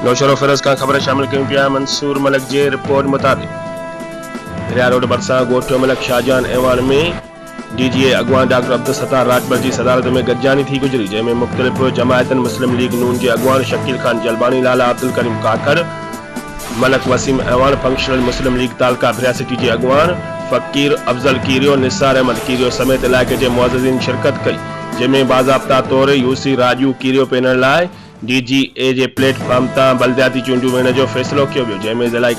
नौशर फिरोज का खबर शामिल कयूं पिया। मंसूर मलिक जे रिपोर्ट मुताबिक दरिया रोड भरसा गोठियो मलिक शाहजहान ऐवान में डीजीए अगवान डॉक्टर अब्दुल सत्तार राजभर की सदारत में गॾिजानी थी गुजरी, जंहिंमें मुख़्तलिफ़ जमायतन मुस्लिम लीग नून के अगवान शकील खान जलबानी, लाला अब्दुल करीम काकर, मलक वसीम ऐवान, फंक्शनल मुस्लिम लीग तालका भरियासिटी के अगवान फ़कीर अफजल कीरियो, निसार अहमद कीरियो समेत इलाके के मुअज़्ज़िज़ीन शिरकत कई, जंहिंमें बाज़ाब्ता तौर यूसी राजू कीरियो पैनल लाइ डीजीए जे प्लेटफॉर्म तां बल्दियाती चूंडूं वेहण जो फ़ैसिलो कियो वियो, जंहिंमें ज़िला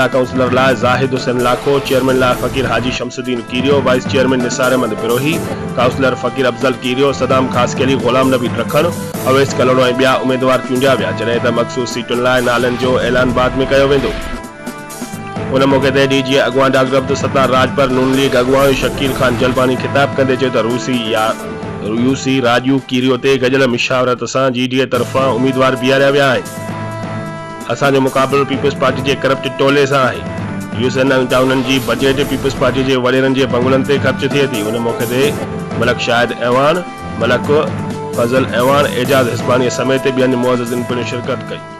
काउंसिलर लाइ ज़ाहिद हुसैन लाखो, चेयरमैन लाइ फ़कीर हाजी Shamsuddin Keerio, vice chairman Nisar Ahmed Birohi, councillor फ़कीर अफजल कीरियो, सदाम खासकेली, ग़ुलाम नबी रखन, अवैस कलोड़ो ऐं ॿिया उम्मीदवार चूंडिया विया, जॾहिं त मख़सूस सीटुनि लाइ नालनि जो ऐलान बाद में कयो वेंदो। उन मौके ते डीजीए अगवान डॉक्टर अब्दुल सत्तार राजभर, नून लीग अगवान शकील खान जलबानी ख़िताब कंदे चयो त यूसी राजू कीरियो ते गजल मिशावरत सां जीडीए तरफ़ां उम्मीदवार बीहारिया विया आहिनि। असांजो मुक़ाबिलो पीपल्स पार्टी के करप्ट टोले सां आहे। यूसन टाउननि जी बजट पीपल्स पार्टी के वडेरनि जे बंगलनि ते ख़र्च थिए थी। उन मौके ते मलक शाहिद ऐवान, मलक फज़ल ऐवान, एजाज़ हिस्बानी समेत ॿियनि मुअज़्ज़िज़ीन पिणु शिरकत कई।